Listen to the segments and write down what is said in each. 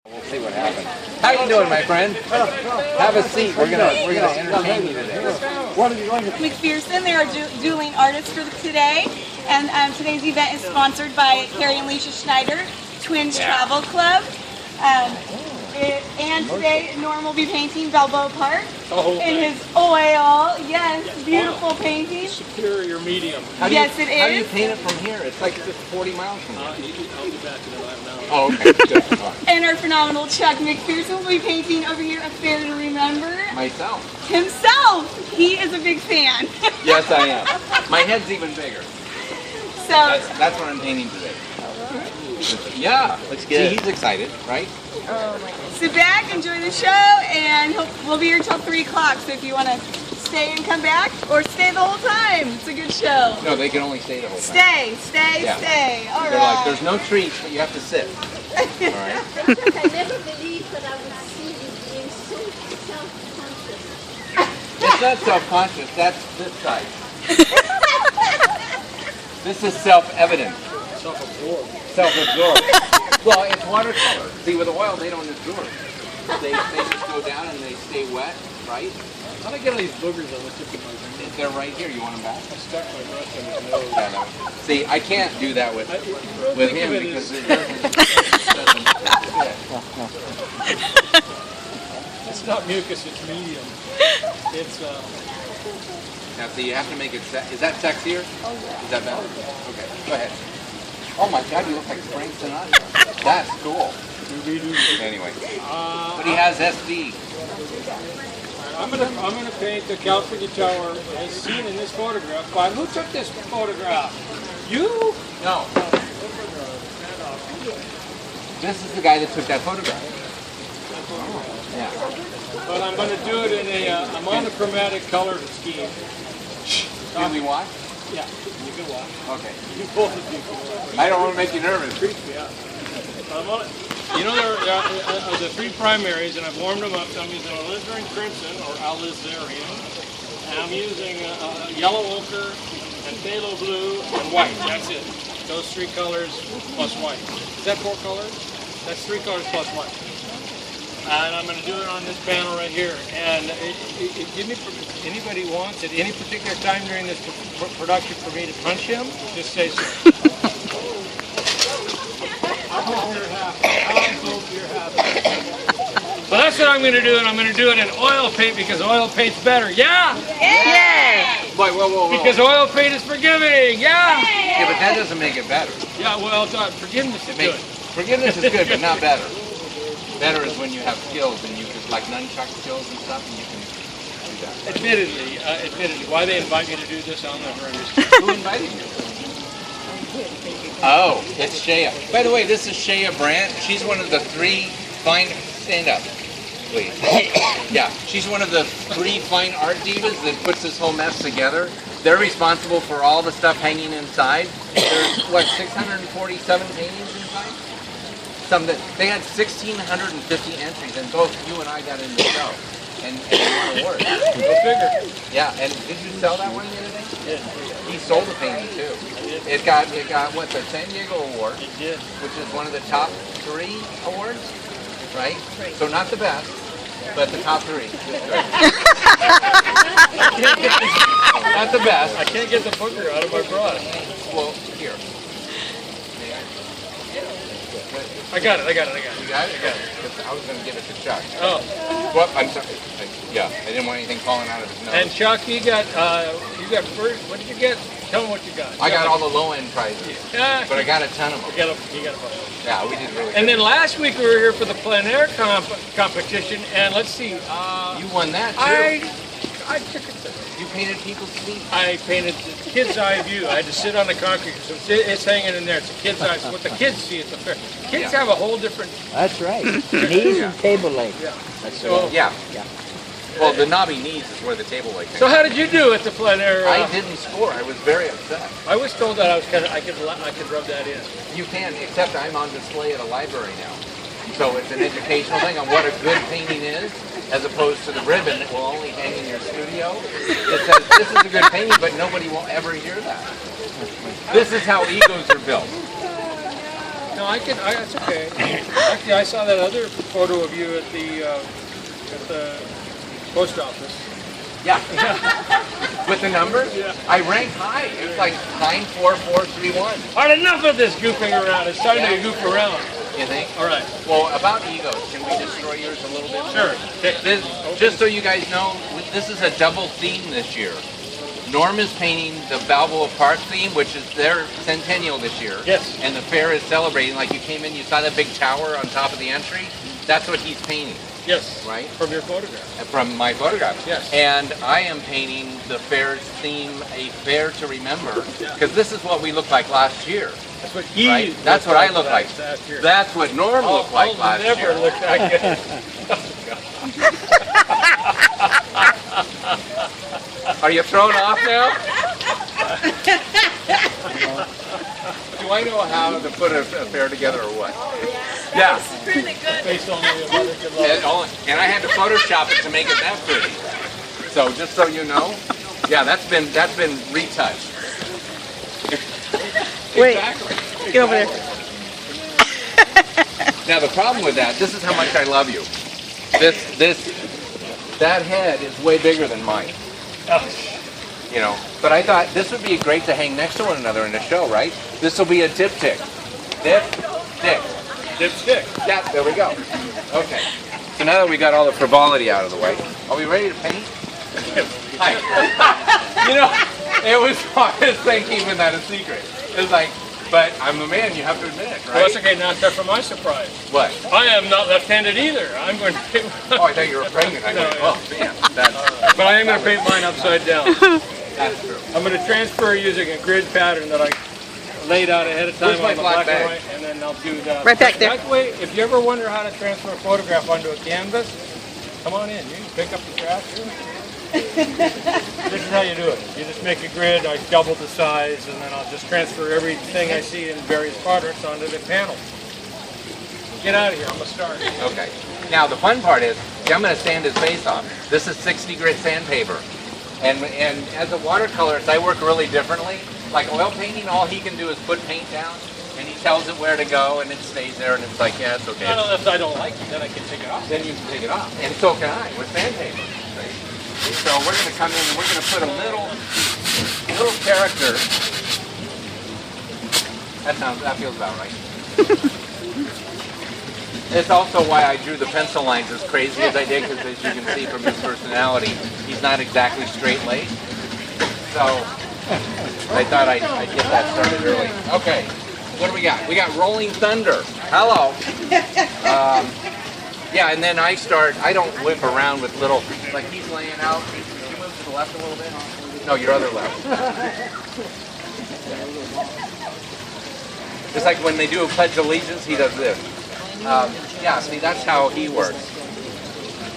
We'll see what happens. How you doing, my friend? Have a seat. We're gonna entertain you today. McPherson, they're dueling artists for today, and today's event is sponsored by Carrie and Leisha Schneider, Twins Travel Club. And today, Norm will be painting Balboa Park in his oil. Yes, beautiful painting. Superior medium. Yes, it is. How do you paint it from here? It's like just 40 miles from here. I'll be back in about an hour. Oh, okay. Good. And our phenomenal Chuck McPherson will be painting over here A Fair to Remember. Myself. Himself. He is a big fan. Yes, I am. My head's even bigger. So That's what I'm painting today. Yeah. Looks good. See, he's excited, right? sit back, enjoy the show, and we'll be here till 3 o'clock. So if you want to stay and come back, or stay the whole time, it's a good show. No, they can only stay the whole time. Stay. All They're right. like, there's no treats, but you have to sit. All right. I never believed that I would see you being so self-conscious. It's not self-conscious. That's this side. This is self-evident. Self-absorbed. Self-absorbed. Well, it's watercolor. See, with oil, they don't absorb. They just go down and they stay wet, right? How do I get all these boogers on the tip of my finger? They're right here. You want them back? I stuck my brush in his nose. Yeah, no. See, I can't do that with him because it doesn't It's not mucus, it's medium. It's, Now, see, you have to make it is that sexier? Oh, yeah. Is that better? Okay, go ahead. Oh my God, you look like Frank Sinatra. That's cool. Anyway, but he has SD. I'm gonna paint the California Tower as seen in this photograph by, who took this photograph? You? No. This is the guy that took that photograph. Oh, yeah. But I'm gonna do it in a monochromatic color scheme. Can we watch? Yeah, you can watch. Okay. You both of you can watch. I don't want to make you nervous. Yeah. You know, there are the 3 primaries, and I've warmed them up. So I'm using alizarin crimson, or alizarin, and I'm using yellow ochre, and phthalo blue, and white. That's it. Those 3 colors plus white. Is that 4 colors? That's 3 colors plus white. And I'm going to do it on this panel right here. And give me, anybody wants at any particular time during this production for me to punch him, just say so. I hope you're happy. I hope you're happy. Well, that's what I'm going to do, and I'm going to do it in oil paint because oil paint's better. Yeah? Yeah. Wait, whoa. Because oil paint is forgiving. Yeah? Yeah, but that doesn't make it better. Yeah, well, forgiveness is good. Forgiveness is good, but not better. Better is when you have skills and you can, like nunchuck skills and stuff, and you can do that. Admittedly, why they invite me to do this, I'll never understand. Who invited you? Oh, it's Shea. By the way, this is Shea Brandt. She's one of the 3 stand up, please. Yeah, she's one of the 3 Fine Art Divas that puts this whole mess together. They're responsible for all the stuff hanging inside. There's, what, 647 paintings inside? They had 1,650 entries, and both you and I got in the show, and they won awards. Go figure. Yeah, and did you sell that one the other day? Yeah. He sold the painting too. It got what, the San Diego Award, It did. which is one of the top 3 awards, right? So not the best, but the top 3. Not the best. I can't get the booger out of my brush. Well, here. I got it. You got it? I got it. I was going to give it to Chuck. Oh, Well, I'm sorry. Yeah, I didn't want anything falling out of his nose. and Chuck, you got first. What did you get? Tell me what you got. I got all the low-end prizes, Yeah, but I got a ton of them. you got a bunch. Yeah, we did really And good. then last week we were here for the plein air competition, and let's see. You won that too. I took it. You painted people's feet. I painted the kid's eye view. I had to sit on the concrete, so it's hanging in there. It's a kid's eye. It's what the kids see at the fair. Kids have a whole different. That's right. Knees and table leg. Yeah. That's So, right. Yeah. Yeah. Well, the knobby knees is where the table leg. so how did you do at the plein air? I didn't score. I was very upset. I was told that I could rub that in. You can, except I'm on display at a library now. So it's an educational thing on what a good painting is, as opposed to the ribbon that will only hang in your studio. It says, this is a good painting, but nobody will ever hear that. This is how egos are built. No, it's okay. Actually, I saw that other photo of you at the post office. Yeah. With the numbers? Yeah. I ranked high. It was like 94431. All right, enough of this goofing around. It's time to goof around. You think? All right. Well, about egos, can we destroy yours a little bit? Sure. This, just so you guys know, this is a double theme this year. Norm is painting the Balboa Park theme, which is their centennial this year. Yes. And the fair is celebrating. Like you came in, you saw that big tower on top of the entry. That's what he's painting. Yes. Right? From your photograph. From my photographs. Yes. And I am painting the fair's theme, a fair to remember, because this is what we looked like last year. That's what he. Right? That's what I look like. Last year. That's what Norm looked like last year. Never looked like it. Are you thrown off now? Do I know how to put a fair together or what? Yeah. Really good. Based on the mother could love. And I had to Photoshop it to make it that pretty. So just so you know, yeah, that's been retouched. Wait, Exactly. get over there. Now the problem with that, this is how much I love you. That head is way bigger than mine. You know, but I thought this would be great to hang next to one another in a show, right? This will be a diptych. Diptych. Dipstick. Yeah, there we go. Okay. So now that we got all the frivolity out of the way, are we ready to paint? You know, it was the hardest thing keeping that a secret. It was like, but I'm the man, you have to admit it, right? Well, that's okay, now it's for my surprise. What? I am not left-handed either. I'm going to paint. Oh, I thought you were pregnant. I No, went, yeah. oh, man, that's, But I am going to paint mine upside down. that's true. I'm going to transfer using a grid pattern that I laid out ahead of time Where's my on the black black and bag? white, and then I'll do that. Right back there. That way, if you ever wonder how to transfer a photograph onto a canvas, come on in. You can pick up the trash. This is how you do it. You just make a grid, I double the size, and then I'll just transfer everything I see in various quadrants onto the panel. Get out of here, I'm going to start. Okay. Now the fun part is, see, I'm going to sand his face off. This is 60 grit sandpaper. And as a watercolorist, I work really differently. Like oil painting, all he can do is put paint down, and he tells it where to go, and it stays there, and it's like, yeah, it's okay. No, if I don't like it, then I can take it off. Then you can take it off. And so can I with sandpaper. So we're going to come in and we're going to put a little character. That feels about right. It's also why I drew the pencil lines as crazy as I did, because as you can see from his personality, he's not exactly straight-laced. So I thought I'd get that started early. Okay, what do we got? We got Rolling Thunder. Hello. Yeah, and then I don't whip around with little, like he's laying out. Can you move to the left a little bit? No, your other left. It's like when they do a Pledge of Allegiance, he does this. Yeah, see, that's how he works.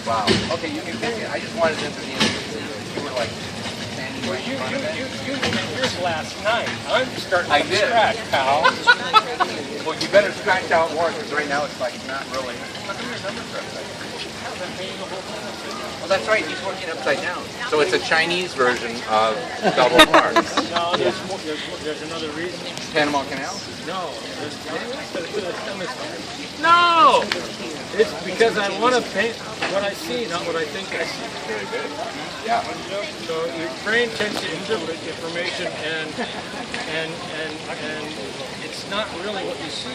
Wow. Okay, you can pick it. I just wanted them to be able to see that you were like standing right in front of it. You did yours last night. I'm starting I from did. scratch, pal. Well, you better scratch out more, because right now it's like not really. How come your numbers are upside down? Well, that's right. He's working upside down. So it's a Chinese version of double parts. No, there's another reason. Panama Canal? No, no! It's because I want to paint what I see, not what I think I see. Very good. Yeah. So your brain tends to interpret information, and it's not really what you see.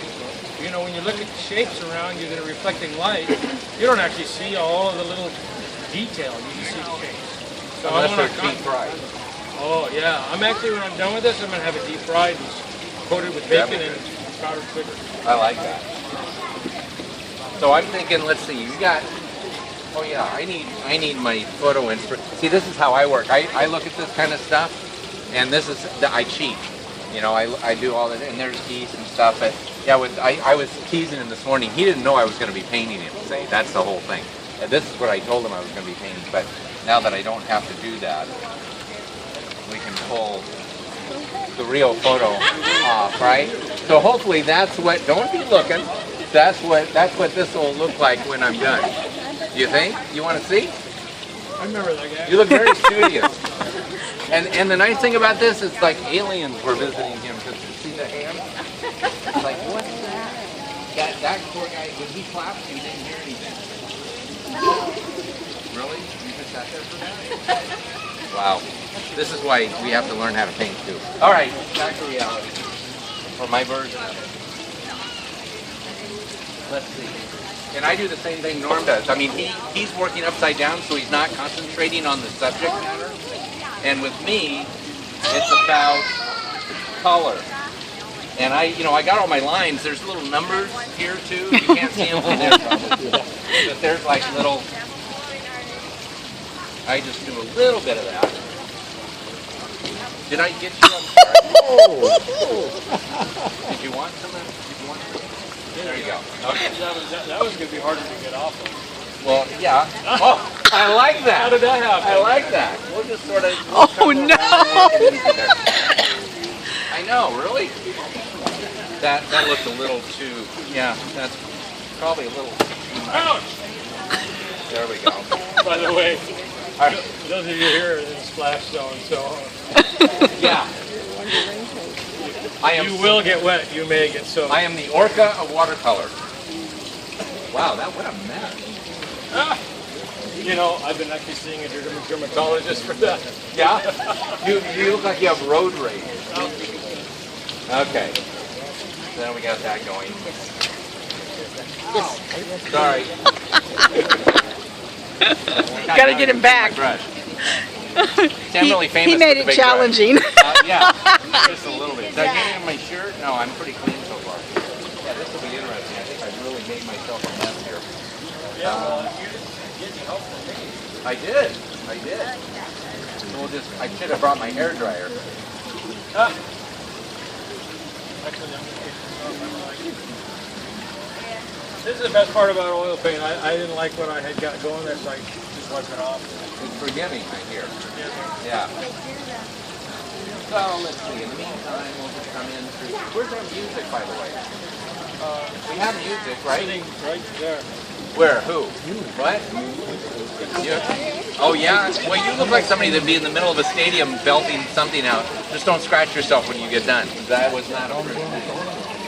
You know, when you look at the shapes around you that are reflecting light, you don't actually see all of the little detail. You just see the shapes. So Unless I they're want deep fried. Oh yeah, I'm actually, when I'm done with this, I'm gonna have it deep fried and coated with bacon and powdered sugar. I like that. So I'm thinking, let's see, you got, oh yeah, I need my photo inspiration. See, this is how I work. I look at this kind of stuff, and this is, I cheat. You know, I do all that, and there's geese and stuff. But yeah, I was teasing him this morning. He didn't know I was going to be painting him. See, that's the whole thing. And this is what I told him I was going to be painting. But now that I don't have to do that, we can pull the real photo off, right? So hopefully that's what. Don't be looking. That's what this will look like when I'm done. You think? You want to see? I remember that guy. You look very studious. And the nice thing about this is like aliens were visiting him. Because you see the hand? It's like, what's that? that poor guy, when he clapped, he didn't hear anything. Really? You just sat there for that? Wow. This is why we have to learn how to paint too. All right, back to reality. Or my version of it. Let's see. And I do the same thing Norm does. I mean, he's working upside down, so he's not concentrating on the subject matter. And with me, it's about color. And I got all my lines. There's little numbers here too. You can't see them from there probably. But there's like little, I just do a little bit of that. Did I get you? I'm sorry. Did you want some? There you go. Okay. That was going to be harder to get off of. Well, yeah. Oh, I like that. How did that happen? I like that. We'll just sort of. Oh no! I know, really. That looked a little too. Yeah, that's probably a little too much. Ouch! There we go. By the way, All right. those of you here are in Splash Zone, so Yeah. you will get wet. You may get soaked. I am the orca of watercolor. Wow, what a mess. You know, I've been actually seeing a dermatologist for that. Yeah? You look like you have road rage. Okay. So then we got that going. Sorry. Gotta get him back. Brush. See, I'm really famous He made for the it big challenging. brush. Yeah, just a little bit. Did I get in my shirt? No, I'm pretty clean so far. Yeah, this will be interesting. I think I've really made myself a mess here. I did. I should have brought my hair dryer. This is the best part about oil paint. I didn't like what I had got going there, so I just wiped it off. It's forgiving, I hear. Yeah. So let's see. In the meantime, we'll just come in through. Where's our music, by the way? We have music, right? Sitting right there. Where? Who? What? You? Oh yeah. Well, you look like somebody that'd be in the middle of a stadium belting something out. Just don't scratch yourself when you get done. That was not a